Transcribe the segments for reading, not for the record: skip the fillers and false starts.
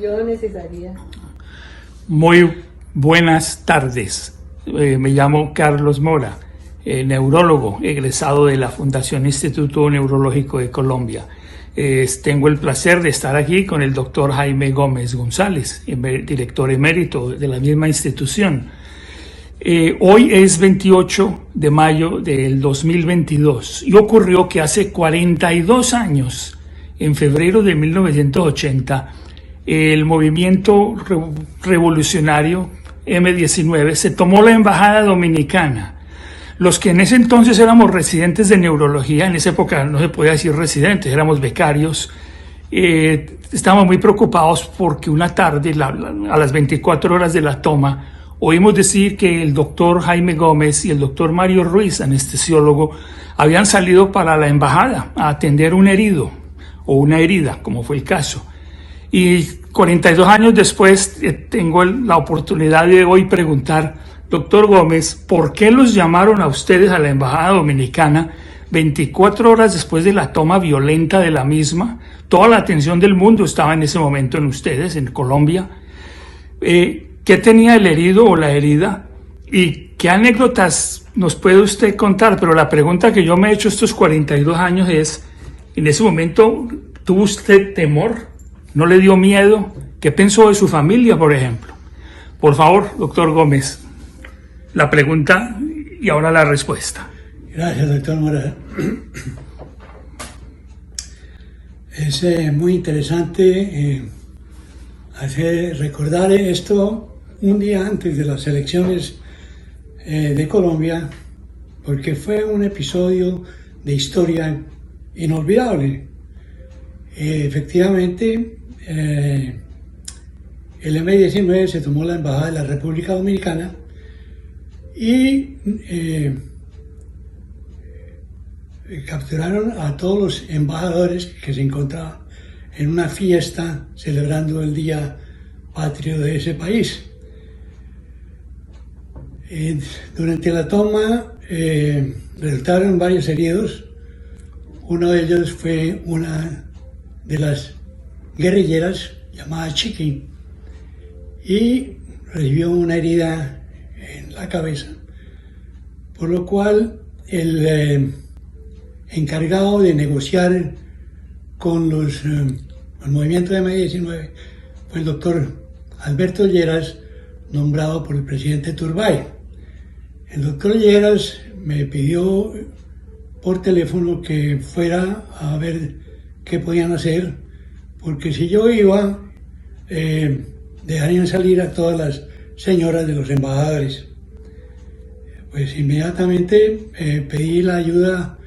Yo necesitaría. Muy buenas tardes. Me llamo Carlos Mora, neurólogo, egresado de la Fundación Instituto Neurológico de Colombia. Tengo el placer de estar aquí con el doctor Jaime Gómez González, director emérito de la misma institución. Hoy es 28 de mayo del 2022 y ocurrió que hace 42 años, en febrero de 1980, el movimiento revolucionario M19 se tomó la embajada dominicana. Los que en ese entonces éramos residentes de neurología, en esa época no se podía decir residentes, éramos becarios, estábamos muy preocupados porque una tarde, a las 24 horas de la toma, oímos decir que el doctor Jaime Gómez y el doctor Mario Ruiz, anestesiólogo, habían salido para la embajada a atender un herido o una herida, como fue el caso. Y 42 años después tengo la oportunidad de hoy preguntar, doctor Gómez, ¿por qué los llamaron a ustedes a la embajada dominicana 24 horas después de la toma violenta de la misma? Toda la atención del mundo estaba en ese momento en ustedes, en Colombia. ¿Qué tenía el herido o la herida? ¿Y qué anécdotas nos puede usted contar? Pero la pregunta que yo me he hecho estos 42 años es, ¿en ese momento tuvo usted temor? ¿No le dio miedo? ¿Qué pensó de su familia, por ejemplo? Por favor, doctor Gómez, la pregunta y ahora la respuesta. Gracias, doctor Mora. Es muy interesante recordar esto un día antes de las elecciones de Colombia, porque fue un episodio de historia inolvidable. Efectivamente, el M19 se tomó la embajada de la República Dominicana y capturaron a todos los embajadores que se encontraban en una fiesta celebrando el Día Patrio de ese país. Durante la toma resultaron varios heridos. Uno de ellos fue una de las guerrilleras llamada Chiqui y recibió una herida en la cabeza, por lo cual el encargado de negociar con el movimiento de M19 fue el doctor Alberto Lleras, nombrado por el presidente Turbay. El doctor Lleras me pidió por teléfono que fuera a ver qué podían hacer, porque si yo iba, dejarían salir a todas las señoras de los embajadores. Pues inmediatamente pedí la ayuda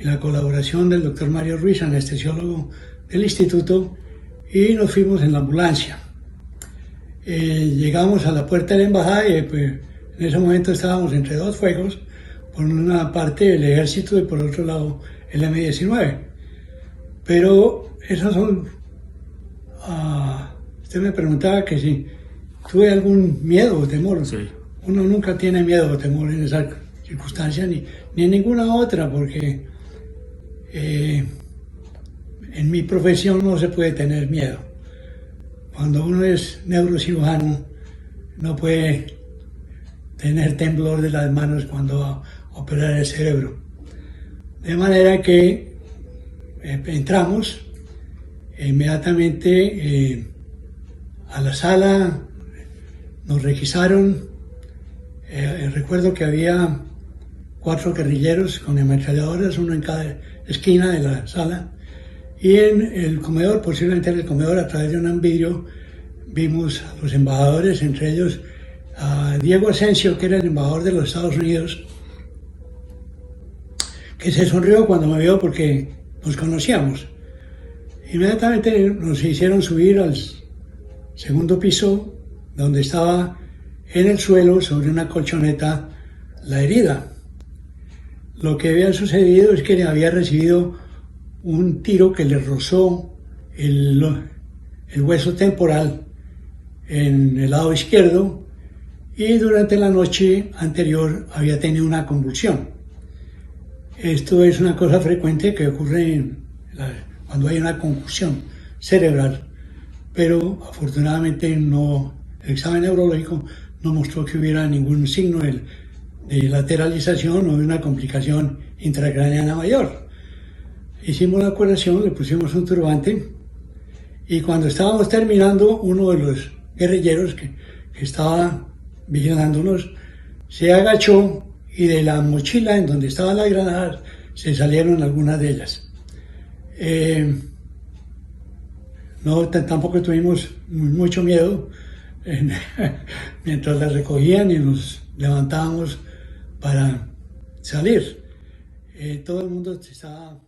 y la colaboración del doctor Mario Ruiz, anestesiólogo del instituto, y nos fuimos en la ambulancia. Llegamos a la puerta de la embajada y pues, en ese momento estábamos entre dos fuegos, por una parte el ejército y por otro lado el M19. Pero esas son... usted me preguntaba que si tuve algún miedo o temor. Sí. Uno nunca tiene miedo o temor en esa circunstancia ni en ninguna otra, porque en mi profesión no se puede tener miedo. Cuando uno es neurocirujano no puede tener temblor de las manos cuando va a operar el cerebro. De manera que entramos inmediatamente a la sala, nos requisaron. Recuerdo que había 4 guerrilleros con ametralladoras, uno en cada esquina de la sala, y en el comedor, posiblemente en el comedor, a través de un vidrio, vimos a los embajadores, entre ellos a Diego Asensio, que era el embajador de los Estados Unidos, que se sonrió cuando me vio porque nos conocíamos. Inmediatamente nos hicieron subir al segundo piso, donde estaba en el suelo, sobre una colchoneta, la herida. Lo que había sucedido es que había recibido un tiro que le rozó el hueso temporal en el lado izquierdo, y durante la noche anterior había tenido una convulsión. Esto es una cosa frecuente que ocurre cuando hay una concusión cerebral. pero afortunadamente no, el examen neurológico no mostró que hubiera ningún signo de lateralización o de una complicación intracraneana mayor. Hicimos la curación, le pusimos un turbante y cuando estábamos terminando, uno de los guerrilleros que estaba vigilándonos se agachó y de la mochila en donde estaban las granadas se salieron algunas de ellas. No, tampoco tuvimos mucho miedo mientras las recogían y nos levantábamos para salir. Todo el mundo estaba